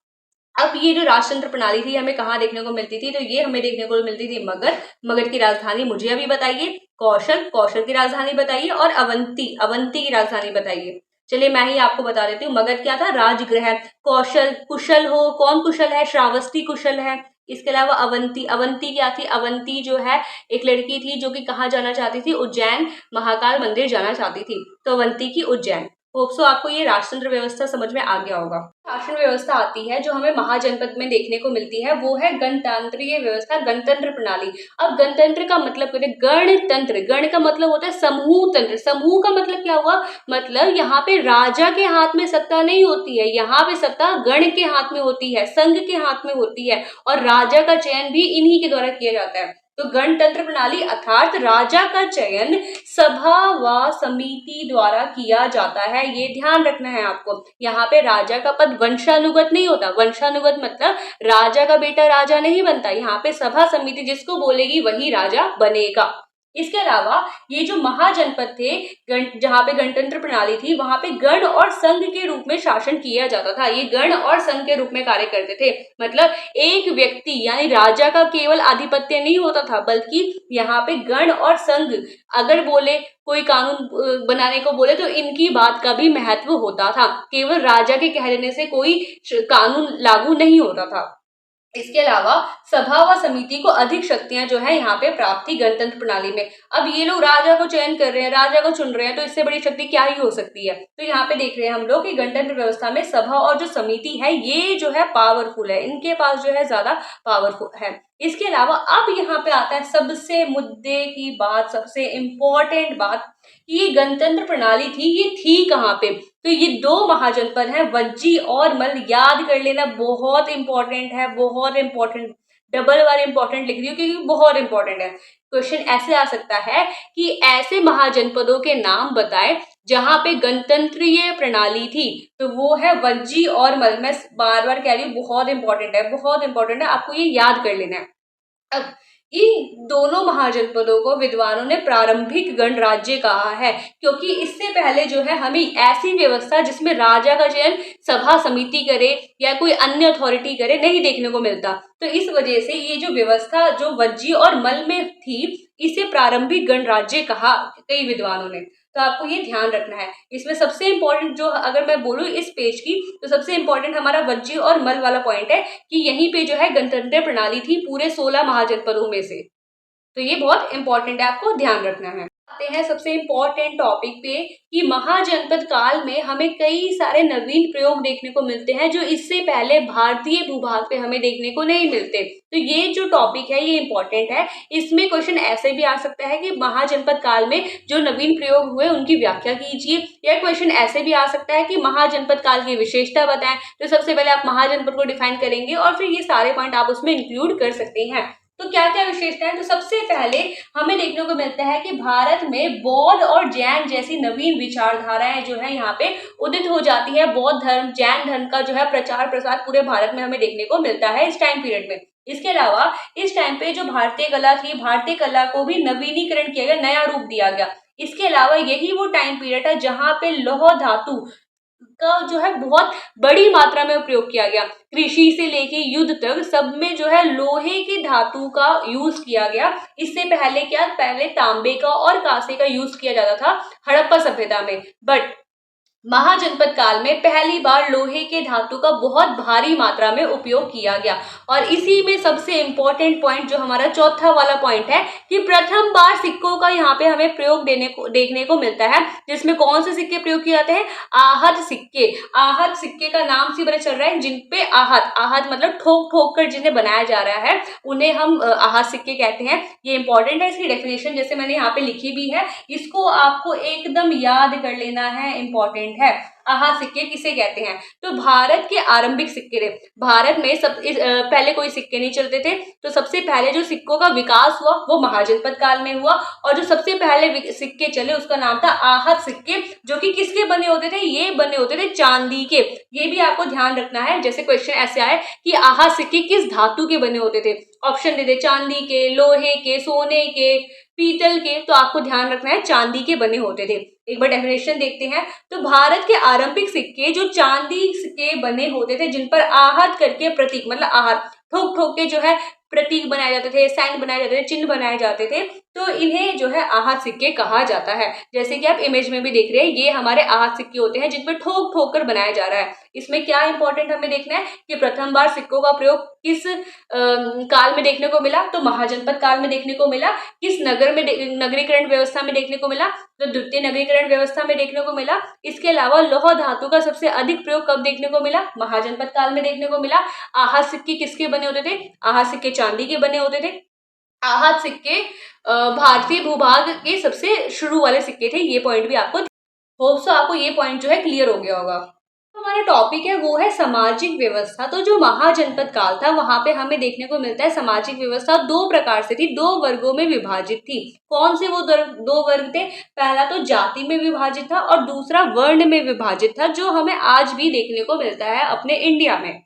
अब ये जो राजतंत्र प्रणाली थी हमें कहाँ देखने को मिलती थी, तो ये हमें देखने को मिलती थी मगध। मगध की राजधानी मुझे अभी बताइए, कौशल, कौशल की राजधानी बताइए, और अवंती, अवंती की राजधानी बताइए। चलिए मैं ही आपको बता देती हूँ। मगध क्या था, राजगृह। कौशल, कुशल हो, कौन कुशल है, श्रावस्ती कुशल है। इसके अलावा अवंती, अवंती क्या थी, अवंती जो है एक लड़की थी जो कि कहाँ जाना चाहती थी, उज्जैन महाकाल मंदिर जाना चाहती थी, तो अवंती की उज्जैन। होप सो आपको ये राजतंत्र व्यवस्था समझ में आ गया होगा। शासन व्यवस्था आती है जो हमें महाजनपद में देखने को मिलती है, वो है गणतंत्रीय व्यवस्था, गणतंत्र प्रणाली। अब गणतंत्र का मतलब क्या है, गणतंत्र, गण का मतलब होता है समूह तंत्र। समूह का मतलब क्या हुआ, मतलब यहाँ पे राजा के हाथ में सत्ता नहीं होती है, यहाँ पे सत्ता गण के हाथ में होती है, संघ के हाथ में होती है, और राजा का चयन भी इन्हीं के द्वारा किया जाता है। तो गणतंत्र प्रणाली अर्थात राजा का चयन सभा व समिति द्वारा किया जाता है, ये ध्यान रखना है आपको। यहाँ पे राजा का पद वंशानुगत नहीं होता, वंशानुगत मतलब राजा का बेटा राजा नहीं बनता, यहाँ पे सभा समिति जिसको बोलेगी वही राजा बनेगा। इसके अलावा ये जो महाजनपद थे, जहाँ पे गणतंत्र प्रणाली थी, वहां पे गण और संघ के रूप में शासन किया जाता था। ये गण और संघ के रूप में कार्य करते थे, मतलब एक व्यक्ति यानी राजा का केवल आधिपत्य नहीं होता था, बल्कि यहाँ पे गण और संघ अगर बोले, कोई कानून बनाने को बोले, तो इनकी बात का भी महत्व होता था। केवल राजा के कह देने से कोई कानून लागू नहीं होता था। इसके अलावा सभा व समिति को अधिक शक्तियां जो है यहाँ पे प्राप्त थी गणतंत्र प्रणाली में। अब ये लोग राजा को चयन कर रहे हैं, राजा को चुन रहे हैं, तो इससे बड़ी शक्ति क्या ही हो सकती है। तो यहाँ पे देख रहे हैं हम लोग कि गणतंत्र व्यवस्था में सभा और जो समिति है ये जो है पावरफुल है, इनके पास जो है ज्यादा पावरफुल है। इसके अलावा अब यहाँ पे आता है सबसे मुद्दे की बात, सबसे इंपॉर्टेंट बात, कि ये गणतंत्र प्रणाली थी, ये थी कहाँ पे, तो ये दो महाजनपद हैं, वज्जी और मल्ल। याद कर लेना, बहुत इंपॉर्टेंट है, बहुत इंपॉर्टेंट, डबल बार इंपॉर्टेंट लिख रही हूँ क्योंकि बहुत इंपॉर्टेंट है। क्वेश्चन ऐसे आ सकता है कि ऐसे महाजनपदों के नाम बताए जहां पे गणतंत्रीय प्रणाली थी, तो वो है वज्जी और मल्ल। मैं बार बार कह रही हूँ बहुत इंपॉर्टेंट है, बहुत इंपॉर्टेंट है, आपको ये याद कर लेना है। अब इन दोनों महाजनपदों को विद्वानों ने प्रारंभिक गणराज्य कहा है, क्योंकि इससे पहले जो है हमें ऐसी व्यवस्था जिसमें राजा का चयन सभा समिति करे या कोई अन्य अथॉरिटी करे नहीं देखने को मिलता। तो इस वजह से ये जो व्यवस्था जो वज्जी और मल में थी, इसे प्रारंभिक गणराज्य कहा कई विद्वानों ने। तो आपको ये ध्यान रखना है। इसमें सबसे इंपॉर्टेंट जो अगर मैं बोलूँ इस पेज की, तो सबसे इंपॉर्टेंट हमारा वज्जी और मल वाला पॉइंट है कि यहीं पे जो है गणतंत्र प्रणाली थी पूरे 16 महाजनपदों में से। तो ये बहुत इंपॉर्टेंट है, आपको ध्यान रखना है। आते हैं सबसे इम्पोर्टेंट टॉपिक पे कि महाजनपद काल में हमें कई सारे नवीन प्रयोग देखने को मिलते हैं जो इससे पहले भारतीय भूभाग पे हमें देखने को नहीं मिलते। तो ये जो टॉपिक है ये इम्पोर्टेंट है। इसमें क्वेश्चन ऐसे भी आ सकता है कि महाजनपद काल में जो नवीन प्रयोग हुए उनकी व्याख्या कीजिए, या क्वेश्चन ऐसे भी आ सकता है कि महाजनपद काल की विशेषता बताएं। तो सबसे पहले आप महाजनपद को डिफाइन करेंगे और फिर ये सारे पॉइंट आप उसमें इंक्लूड कर सकते हैं। तो क्या क्या विशेषता है? तो सबसे पहले हमें देखने को मिलता है कि भारत में बौद्ध और जैन जैसी नवीन विचारधाराएं जो है यहाँ पे उदित हो जाती है। बौद्ध धर्म, जैन धर्म का जो है प्रचार प्रसार पूरे भारत में हमें देखने को मिलता है इस टाइम पीरियड में। इसके अलावा इस टाइम पे जो भारतीय कला थी, भारतीय कला को भी नवीनीकरण किया गया, नया रूप दिया गया। इसके अलावा यही वो टाइम पीरियड है जहाँ पे लौह धातु का जो है बहुत बड़ी मात्रा में उपयोग किया गया। कृषि से लेके युद्ध तक सब में जो है लोहे की धातु का यूज किया गया। इससे पहले क्या, पहले तांबे का और कांसे का यूज किया जाता था हड़प्पा सभ्यता में, बट महाजनपद काल में पहली बार लोहे के धातु का बहुत भारी मात्रा में उपयोग किया गया। और इसी में सबसे इंपॉर्टेंट पॉइंट जो हमारा चौथा वाला पॉइंट है कि प्रथम बार सिक्कों का यहाँ पे हमें प्रयोग देखने को मिलता है, जिसमें कौन से सिक्के प्रयोग किए जाते हैं? आहत सिक्के। आहत सिक्के का नाम से पता चल रहा है, जिनपे आहत, आहत मतलब ठोक ठोक कर जिन्हें बनाया जा रहा है उन्हें हम आहत सिक्के कहते हैं। ये इंपॉर्टेंट है, इसकी डेफिनेशन जैसे मैंने यहाँ पे लिखी भी है, इसको आपको एकदम याद कर लेना है, इंपॉर्टेंट है। आहत सिक्के किसे कहते हैं? तो भारत के आरंभिक सिक्के थे। भारत में पहले कोई सिक्के नहीं चलते थे, तो सबसे पहले जो सिक्कों का विकास हुआ वो महाजनपद काल में हुआ, और जो सबसे पहले सिक्के चले उसका नाम था आहत सिक्के, जो कि किसके बने होते थे? ये बने होते थे चांदी के। ये भी आपको ध्यान रखना है, जैसे क्वेश्चन ऐसे आए कि आहत सिक्के किस धातु के बने होते थे, ऑप्शन दे दे चांदी के, लोहे के, सोने के, पीतल के, तो आपको ध्यान रखना है चांदी के बने होते थे। एक बार डेफिनेशन देखते हैं। तो भारत के आरंभिक सिक्के जो चांदी के बने होते थे, जिन पर आहत करके प्रतीक मतलब आहत ठोक ठोक के जो है प्रतीक बनाए जाते थे, साइन बनाए जाते थे, चिन्ह बनाए जाते थे, तो इन्हें जो है आहत सिक्के कहा जाता है। जैसे कि आप इमेज में भी देख रहे हैं, ये हमारे आहत सिक्के होते हैं जिन पर ठोक ठोक कर बनाया जा रहा है। इसमें क्या इंपॉर्टेंट हमें देखना है कि प्रथम बार सिक्कों का प्रयोग किस काल में देखने को मिला? तो महाजनपद काल में देखने को मिला। किस नगर में नगरीकरण व्यवस्था में देखने को मिला? तो द्वितीय नगरीकरण व्यवस्था में देखने को मिला। इसके अलावा लौह धातु का सबसे अधिक प्रयोग कब देखने को मिला? महाजनपद काल में देखने को मिला। आहत सिक्के किसके बने होते थे? आहत सिक्के चांदी के बने होते थे। आहत सिक्के भारतीय भूभाग के सबसे शुरू वाले सिक्के थे। ये पॉइंट भी आपको, होप सो आपको ये पॉइंट जो है क्लियर हो गया होगा। हमारा टॉपिक है वो है सामाजिक व्यवस्था। तो जो महाजनपद काल था वहां पे हमें देखने को मिलता है सामाजिक व्यवस्था दो प्रकार से थी, दो वर्गों में विभाजित थी। कौन से वो दो वर्ग थे? पहला तो जाति में विभाजित था और दूसरा वर्ण में विभाजित था, जो हमें आज भी देखने को मिलता है अपने इंडिया में।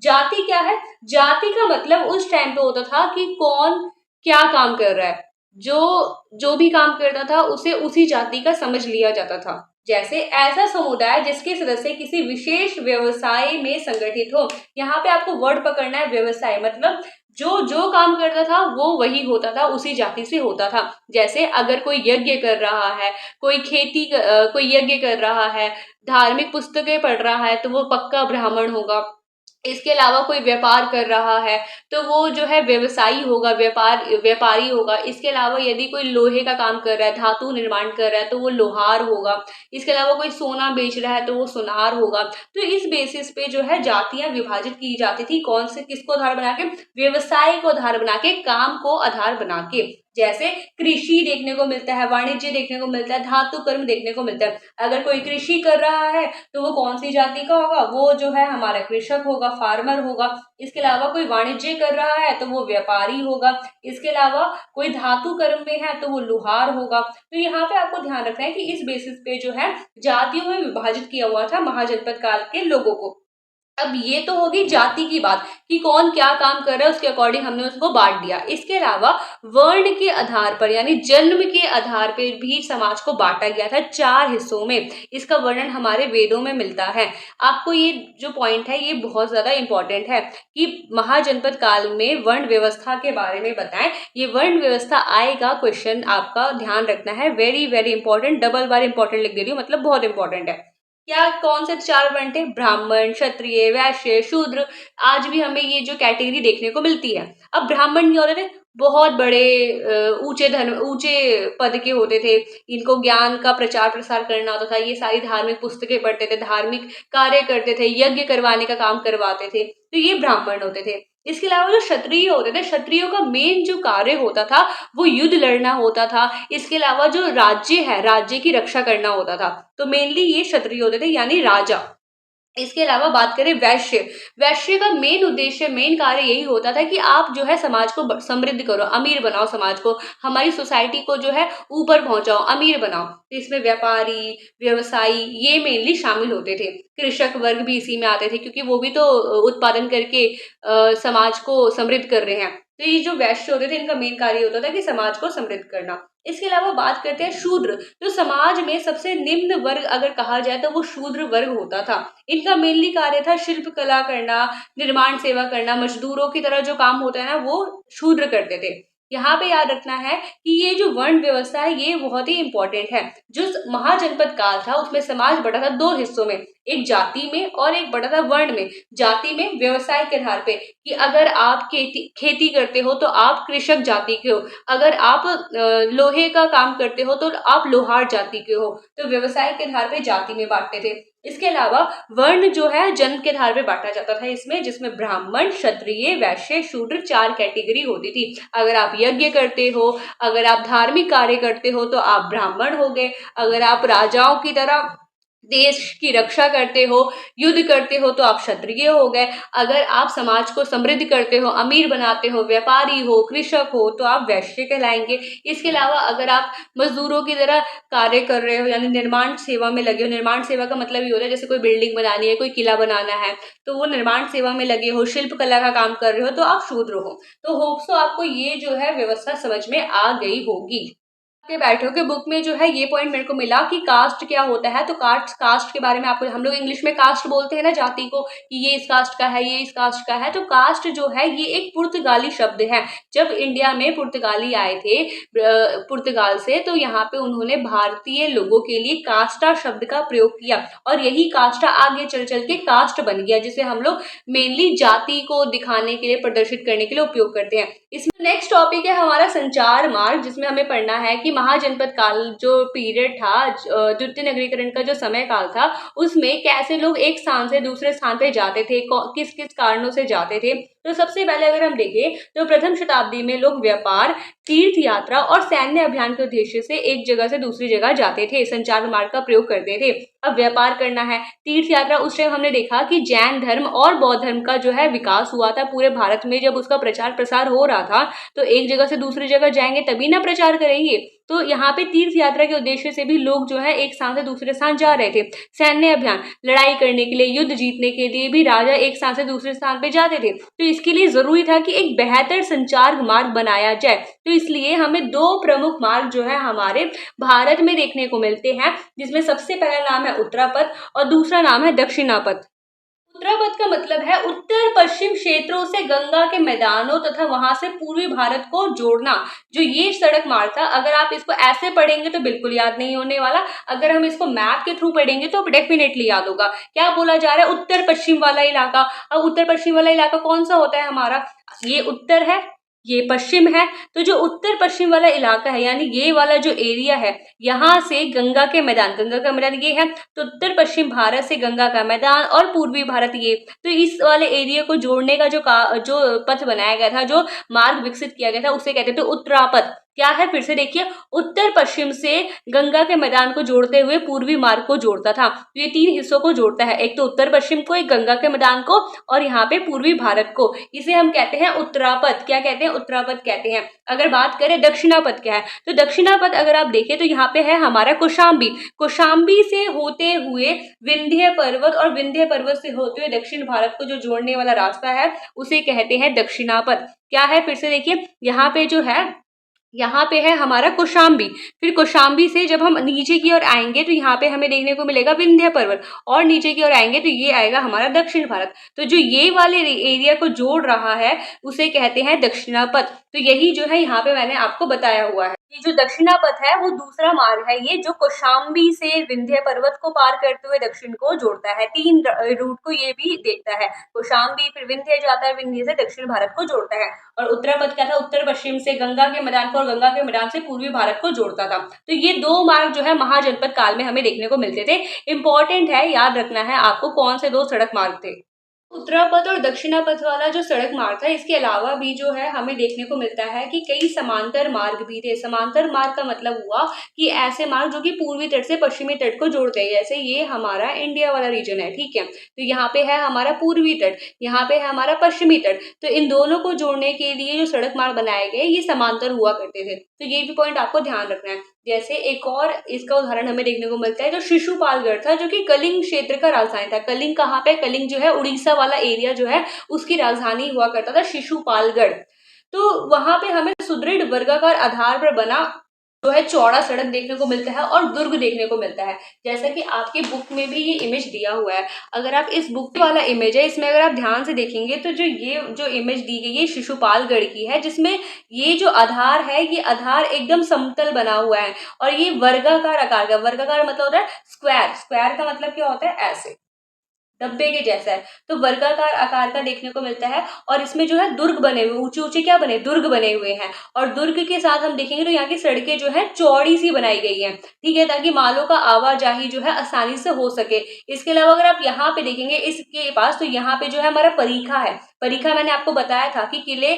जाति क्या है? जाति का मतलब उस टाइम पे होता था कि कौन क्या काम कर रहा है, जो भी काम करता था उसे उसी जाति का समझ लिया जाता था। जैसे ऐसा समुदाय जिसके सदस्य किसी विशेष व्यवसाय में संगठित हो। यहाँ पे आपको वर्ड पकड़ना है, व्यवसाय मतलब जो जो काम करता था वो वही होता था, उसी जाति से होता था। जैसे अगर कोई यज्ञ कर रहा है, कोई यज्ञ कर रहा है, धार्मिक पुस्तकें पढ़ रहा है, तो वो पक्का ब्राह्मण होगा। इसके अलावा कोई व्यापार कर रहा है तो वो जो है व्यवसायी होगा, व्यापारी होगा। इसके अलावा यदि कोई लोहे का काम कर रहा है, धातु निर्माण कर रहा है, तो वो लोहार होगा। इसके अलावा कोई सोना बेच रहा है तो वो सुनार होगा। तो इस बेसिस पे जो है जातियां विभाजित की जाती थी। कौन से, किसको आधार बना के? व्यवसाय को आधार बना के, काम को आधार बना के। जैसे कृषि देखने को मिलता है, वाणिज्य देखने को मिलता है, धातु कर्म देखने को मिलता है। अगर कोई कृषि कर रहा है तो वो कौन सी जाति का होगा? वो जो है हमारा कृषक होगा, फार्मर होगा। इसके अलावा कोई वाणिज्य कर रहा है तो वो व्यापारी होगा। इसके अलावा कोई धातु कर्म में है तो वो लोहार होगा। तो यहाँ पे आपको ध्यान रखना है कि इस बेसिस पे जो है जातियों में विभाजित किया हुआ था महाजनपद काल के लोगों को। अब ये तो होगी जाति की बात कि कौन क्या काम कर रहा है, उसके अकॉर्डिंग हमने उसको बांट दिया। इसके अलावा वर्ण के आधार पर यानी जन्म के आधार पर भी समाज को बांटा गया था 4 हिस्सों में। इसका वर्णन हमारे वेदों में मिलता है। आपको ये जो पॉइंट है ये बहुत ज्यादा इंपॉर्टेंट है कि महाजनपद काल में वर्ण व्यवस्था के बारे में बताएं। ये वर्ण व्यवस्था आएगा, क्वेश्चन आपका ध्यान रखना है, वेरी वेरी इंपॉर्टेंट, डबल बार इंपॉर्टेंट लिख दे रही हूँ, मतलब बहुत इंपॉर्टेंट है। क्या कौन से 4 वर्ण थे? ब्राह्मण, क्षत्रिय, वैश्य, शूद्र। आज भी हमें ये जो कैटेगरी देखने को मिलती है। अब ब्राह्मण क्या होते थे? बहुत बड़े ऊंचे पद के होते थे। इनको ज्ञान का प्रचार प्रसार करना होता था, ये सारी धार्मिक पुस्तकें पढ़ते थे, धार्मिक कार्य करते थे, यज्ञ करवाने का काम करवाते थे, तो ये ब्राह्मण होते थे। इसके अलावा जो क्षत्रिय होते थे, क्षत्रियों का मेन जो कार्य होता था वो युद्ध लड़ना होता था। इसके अलावा जो राज्य है, राज्य की रक्षा करना होता था। तो मेनली ये क्षत्रिय होते थे यानी राजा। इसके अलावा बात करें वैश्य, वैश्य का मेन उद्देश्य, मेन कार्य यही होता था कि आप जो है समाज को समृद्ध करो, अमीर बनाओ, समाज को, हमारी सोसाइटी को जो है ऊपर पहुंचाओ, अमीर बनाओ। तो इसमें व्यापारी, व्यवसायी ये मेनली शामिल होते थे। कृषक वर्ग भी इसी में आते थे क्योंकि वो भी तो उत्पादन करके समाज को समृद्ध कर रहे हैं। तो ये जो वैश्य होते थे इनका मेन कार्य होता था कि समाज को समृद्ध करना। इसके अलावा बात करते हैं शूद्र, जो समाज में सबसे निम्न वर्ग अगर कहा जाए तो वो शूद्र वर्ग होता था। इनका मेनली कार्य था शिल्प कला करना, निर्माण सेवा करना, मजदूरों की तरह जो काम होता है ना वो शूद्र करते थे। यहाँ पे याद रखना है कि ये जो वर्ण व्यवस्था है ये बहुत ही इंपॉर्टेंट है। जो महाजनपद काल था उसमें समाज बटा था 2 हिस्सों में, एक जाति में और एक बटा था वर्ण में। जाति में व्यवसाय के आधार पे कि अगर आप खेती करते हो तो आप कृषक जाति के हो, अगर आप लोहे का काम करते हो तो आप लोहार जाति के हो। तो व्यवसाय के आधार पे जाति में बांटते थे। इसके अलावा वर्ण जो है जन्म के आधार पे बांटा जाता था इसमें, जिसमें ब्राह्मण, क्षत्रिय, वैश्य, शूद्र 4 कैटेगरी होती थी। अगर आप यज्ञ करते हो, अगर आप धार्मिक कार्य करते हो तो आप ब्राह्मण हो गए। अगर आप राजाओं की तरह देश की रक्षा करते हो, युद्ध करते हो तो आप क्षत्रिय हो गए। अगर आप समाज को समृद्ध करते हो, अमीर बनाते हो, व्यापारी हो, कृषक हो तो आप वैश्य कहलाएंगे। इसके अलावा अगर आप मजदूरों की तरह कार्य कर रहे हो यानी निर्माण सेवा में लगे हो, निर्माण सेवा का मतलब ये होता है जैसे कोई बिल्डिंग बनानी है, कोई किला बनाना है, तो वो निर्माण सेवा में लगे हो, शिल्प कला का काम कर रहे हो तो आप शूद्र हो। तो होप्स आपको ये जो है व्यवस्था समझ में आ गई होगी। के बैठो के बुक में जो है ये पॉइंट मेरे को मिला कि कास्ट क्या होता है। तो कास्ट कास्ट के बारे में आपको, हम लोग इंग्लिश में कास्ट बोलते हैं ना जाति को, कि ये इस कास्ट का है, ये इस कास्ट का है। तो कास्ट जो है ये एक पुर्तगाली शब्द है। जब इंडिया में पुर्तगाली आए थे पुर्तगाल से, तो यहाँ पे उन्होंने भारतीय लोगों के लिए कास्टा शब्द का प्रयोग किया और यही कास्टा आगे चल चल के कास्ट बन गया, जिसे हम लोग मेनली जाति को दिखाने के लिए, प्रदर्शित करने के लिए उपयोग करते हैं। इसमें नेक्स्ट टॉपिक है हमारा संचार मार्ग, जिसमें हमें पढ़ना है कि महाजनपद काल जो पीरियड था, द्वितीय नगरीकरण का जो समय काल था, उसमें कैसे लोग एक स्थान से दूसरे स्थान पे जाते थे, किस किस कारणों से जाते थे। तो सबसे पहले अगर हम देखें तो प्रथम शताब्दी में लोग व्यापार, तीर्थ यात्रा और सैन्य अभियान के उद्देश्य से एक जगह से दूसरी जगह जाते थे, संचार मार्ग का प्रयोग करते थे। अब व्यापार करना है, तीर्थ यात्रा, उस टाइम हमने देखा कि जैन धर्म और बौद्ध धर्म का जो है विकास हुआ था पूरे भारत में। जब उसका प्रचार प्रसार हो रहा था तो एक जगह से दूसरी जगह जाएंगे तभी ना प्रचार करेंगे। तो यहाँ पे तीर्थ यात्रा के उद्देश्य से भी लोग जो है एक स्थान से दूसरे स्थान जा रहे थे। सैन्य अभियान, लड़ाई करने के लिए, युद्ध जीतने के लिए भी राजा एक स्थान से दूसरे स्थान पे जाते थे। तो इसके लिए जरूरी था कि एक बेहतर संचार मार्ग बनाया जाए। तो इसलिए हमें 2 प्रमुख मार्ग जो है हमारे भारत में देखने को मिलते हैं, जिसमें सबसे पहला नाम है उत्तरापथ और दूसरा नाम है दक्षिणापथ। उत्तरापथ का मतलब है उत्तर पश्चिम क्षेत्रों से गंगा के मैदानों तथा वहां से पूर्वी भारत को जोड़ना। जो ये सड़क मार्ग था, अगर आप इसको ऐसे पढ़ेंगे तो बिल्कुल याद नहीं होने वाला, अगर हम इसको मैप के थ्रू पढ़ेंगे तो डेफिनेटली याद होगा। क्या बोला जा रहा है? उत्तर पश्चिम वाला इलाका। अब उत्तर पश्चिम वाला इलाका कौन सा होता है हमारा? ये उत्तर है, ये पश्चिम है। तो जो उत्तर पश्चिम वाला इलाका है यानी ये वाला जो एरिया है, यहाँ से गंगा के मैदान, गंगा का मैदान ये है, तो उत्तर पश्चिम भारत से गंगा का मैदान और पूर्वी भारत ये, तो इस वाले एरिया को जोड़ने का जो पथ बनाया गया था, जो मार्ग विकसित किया गया था, उसे कहते थे उत्तरापथ। क्या है, फिर से देखिए, उत्तर पश्चिम से गंगा के मैदान को जोड़ते हुए पूर्वी मार्ग को जोड़ता था। तो ये तीन हिस्सों को जोड़ता है, एक तो उत्तर पश्चिम को, एक गंगा के मैदान को, और यहाँ पे पूर्वी भारत को। इसे हम कहते हैं उत्तरापथ। क्या कहते हैं? उत्तरापथ कहते हैं। अगर बात करें दक्षिणापथ क्या है, तो दक्षिणापथ अगर आप देखें तो यहाँ पे है हमारा कौशाम्बी। कौशाम्बी से होते हुए विंध्य पर्वत, और विंध्य पर्वत से होते हुए दक्षिण भारत को जो जोड़ने वाला रास्ता है उसे कहते हैं दक्षिणापथ। क्या है, फिर से देखिए, यहाँ पे जो है, यहाँ पे है हमारा कौशाम्बी। फिर कौशाम्बी से जब हम नीचे की ओर आएंगे तो यहाँ पे हमें देखने को मिलेगा विंध्य पर्वत, और नीचे की ओर आएंगे तो ये आएगा हमारा दक्षिण भारत। तो जो ये वाले एरिया को जोड़ रहा है उसे कहते हैं दक्षिणापथ। तो यही जो है यहाँ पे मैंने आपको बताया हुआ है। ये जो दक्षिणापथ है वो दूसरा मार्ग है, ये जो कौशाम्बी से विंध्य पर्वत को पार करते हुए दक्षिण को जोड़ता है। तीन रूट को ये भी देखता है, कौशाम्बी, फिर विंध्य जाता है, विंध्य से दक्षिण भारत को जोड़ता है। और उत्तरापथ क्या था, उत्तर पश्चिम से गंगा के मैदान को और गंगा के मैदान से पूर्वी भारत को जोड़ता था। तो ये दो मार्ग जो है महाजनपद काल में हमें देखने को मिलते थे। इंपॉर्टेंट है, याद रखना है आपको कौन से दो सड़क मार्ग थे। उत्तरापथ और दक्षिणापथ वाला जो सड़क मार्ग था, इसके अलावा भी जो है हमें देखने को मिलता है कि कई समांतर मार्ग भी थे। समांतर मार्ग का मतलब हुआ कि ऐसे मार्ग जो कि पूर्वी तट से पश्चिमी तट को जोड़ते हैं। जैसे ये हमारा इंडिया वाला रीजन है, ठीक है, तो यहाँ पे है हमारा पूर्वी तट, यहाँ पे है हमारा पश्चिमी तट। तो इन दोनों को जोड़ने के लिए जो सड़क मार्ग बनाए गए ये समांतर हुआ करते थे। तो ये भी पॉइंट आपको ध्यान रखना है। जैसे एक और इसका उदाहरण हमें देखने को मिलता है जो शिशुपालगढ़ था, जो कि कलिंग क्षेत्र का राजधानी था। कलिंग कहाँ पे? कलिंग जो है उड़ीसा वाला एरिया जो है उसकी राजधानी हुआ करता था शिशुपालगढ़। तो वहां पे हमें सुदृढ़ वर्गाकार आधार पर बना जो है चौड़ा सड़क देखने को मिलता है और दुर्ग देखने को मिलता है। जैसा कि आपकी बुक में भी ये इमेज दिया हुआ है। अगर आप इस बुक वाला इमेज है, इसमें अगर आप ध्यान से देखेंगे तो ये जो इमेज दी गई है शिशुपालगढ़ की है, जिसमें ये जो आधार है ये आधार एकदम समतल बना हुआ है और ये वर्गाकार आकार का। वर्गाकार मतलब होता है स्क्वायर। स्क्वायर का मतलब क्या होता है? ऐसे डब्बे के जैसा है। तो वर्गाकार आकार का देखने को मिलता है और इसमें जो है दुर्ग बने हुए, ऊंचे ऊंचे क्या बने? दुर्ग बने हुए हैं। और दुर्ग के साथ हम देखेंगे तो यहाँ की सड़कें जो है चौड़ी सी बनाई गई हैं, ठीक है, ताकि मालों का आवाजाही जो है आसानी से हो सके। इसके अलावा अगर आप यहाँ पे देखेंगे इसके पास, तो यहाँ पे जो है हमारा परीखा है। परीखा मैंने आपको बताया था कि किले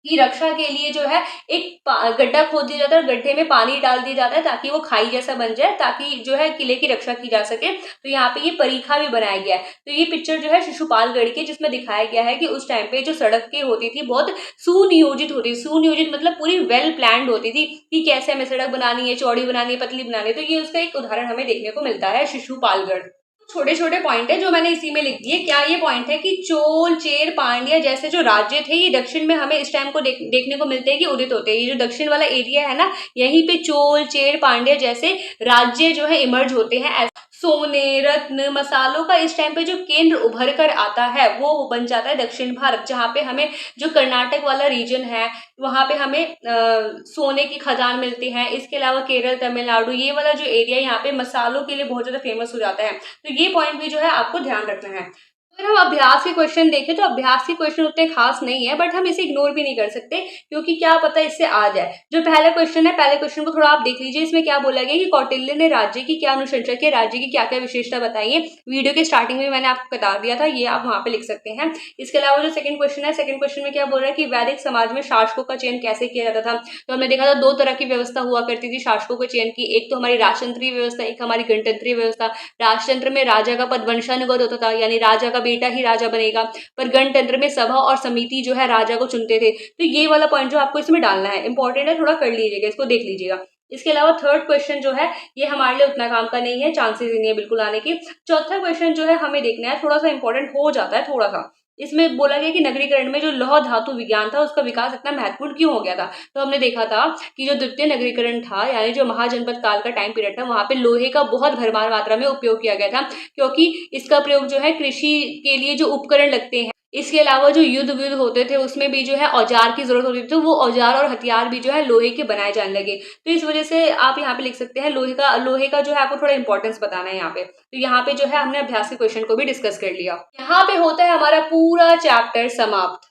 की रक्षा के लिए जो है एक गड्ढा खोद दिया जाता है और गड्ढे में पानी डाल दिया जाता है ताकि वो खाई जैसा बन जाए, ताकि जो है किले की रक्षा की जा सके। तो यहाँ पे ये परीखा भी बनाया गया है। तो ये पिक्चर जो है शिशुपालगढ़ की, जिसमें दिखाया गया है कि उस टाइम पे जो सड़कें होती थी बहुत सुनियोजित होती। सुनियोजित मतलब पूरी वेल प्लान्ड होती थी कि कैसे हमें सड़क बनानी है, चौड़ी बनानी है, पतली बनानी है। तो ये उसका एक उदाहरण हमें देखने को मिलता है शिशुपालगढ़। छोटे छोटे पॉइंट है जो मैंने इसी में लिख दिए। क्या ये पॉइंट है कि चोल, चेर, पांड्या जैसे जो राज्य थे ये दक्षिण में हमें इस टाइम को देखने को मिलते हैं कि उदित होते हैं। ये जो दक्षिण वाला एरिया है ना, यहीं पे चोल, चेर, पांड्या जैसे राज्य जो है इमर्ज होते हैं। सोने, रत्न, मसालों का इस टाइम पे जो केंद्र उभर कर आता है वो बन जाता है दक्षिण भारत, जहाँ पे हमें जो कर्नाटक वाला रीजन है वहां पे हमें सोने की खदान मिलती हैं। इसके अलावा केरल, तमिलनाडु, ये वाला जो एरिया यहाँ पे मसालों के लिए बहुत ज्यादा फेमस हो जाता है। तो ये पॉइंट भी जो है आपको ध्यान रखना है। अगर हम अभ्यास के क्वेश्चन देखें तो अभ्यास के क्वेश्चन उतने खास नहीं है, बट हम इसे इग्नोर भी नहीं कर सकते क्योंकि क्या पता इससे आ जाए। जो पहला क्वेश्चन है, पहले क्वेश्चन को थोड़ा आप देख लीजिए। इसमें क्या बोला गया कि कौटिल्य ने राज्य की क्या अनुशंसा की, राज्य की क्या क्या विशेषता बताई है। वीडियो के स्टार्टिंग में मैंने आपको बता दिया था, ये आप वहां पे लिख सकते हैं। इसके अलावा जो सेकंड क्वेश्चन है, सेकंड क्वेश्चन में क्या बोल रहा है कि वैदिक समाज में शासकों का चयन कैसे किया जाता था। तो हमने देखा था दो तरह की व्यवस्था हुआ करती थी शासकों के चयन की। एक तो हमारी राजतंत्रीय व्यवस्था, एक हमारी गणतंत्रीय व्यवस्था। राजतंत्र में राजा का पद वंशानुगत होता था, यानी राजा का बेटा ही राजा बनेगा, पर गणतंत्र में सभा और समिति जो है राजा को चुनते थे। तो ये वाला पॉइंट जो आपको इसमें डालना है, इंपॉर्टेंट है, थोड़ा कर लीजिएगा, इसको देख लीजिएगा। इसके अलावा थर्ड क्वेश्चन जो है ये हमारे लिए उतना काम का नहीं है, चांसेस ही नहीं है बिल्कुल आने की। चौथा क्वेश्चन जो है हमें देखना है, थोड़ा सा इंपॉर्टेंट हो जाता है थोड़ा सा। इसमें बोला गया कि नगरीकरण में जो लौह धातु विज्ञान था उसका विकास इतना महत्वपूर्ण क्यों हो गया था। तो हमने देखा था कि जो द्वितीय नगरीकरण था, यानी जो महाजनपद काल का टाइम पीरियड था, वहां पे लोहे का बहुत भरमार मात्रा में उपयोग किया गया था, क्योंकि इसका प्रयोग जो है कृषि के लिए जो उपकरण लगते हैं, इसके अलावा जो युद्ध विद्ध होते थे उसमें भी जो है औजार की जरूरत होती थी, तो वो औजार और हथियार भी जो है लोहे के बनाए जाने लगे। तो इस वजह से आप यहाँ पे लिख सकते हैं लोहे का जो है आपको थोड़ा इंपॉर्टेंस बताना है यहाँ पे। तो यहाँ पे जो है हमने अभ्यास के क्वेश्चन को भी डिस्कस कर लिया। यहाँ पे होता है हमारा पूरा चैप्टर समाप्त।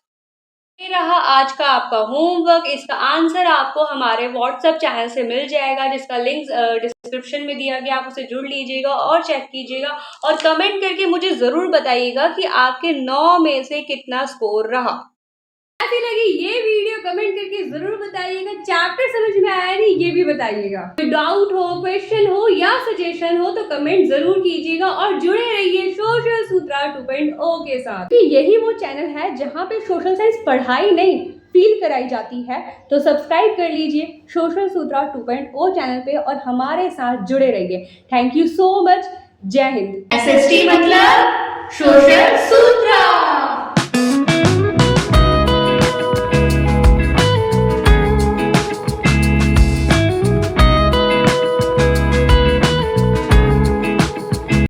ये रहा आज का आपका होमवर्क। इसका आंसर आपको हमारे व्हाट्सएप चैनल से मिल जाएगा, जिसका लिंक डिस्क्रिप्शन में दिया गया। आप उसे जुड़ लीजिएगा और चेक कीजिएगा और कमेंट करके मुझे जरूर बताइएगा कि आपके 9 में से कितना स्कोर रहा। कैसी लगी ये वीडियो कमेंट करके जरूर बताइएगा। चैप्टर समझ में आया नहीं ये भी बताइएगा। डाउट हो, क्वेश्चन हो या सजेशन हो तो कमेंट जरूर कीजिएगा और जुड़े रहिए सोशल सूत्रा 2.0 के साथ। कि यही वो चैनल है जहाँ पे सोशल साइंस पढ़ाई नहीं फील कराई जाती है। तो सब्सक्राइब कर लीजिए सोशल सूत्रा 2.0 चैनल पे और हमारे साथ जुड़े रहिए। Thank you so much. जय हिंद। SST मतलब सोशल सूत्रा।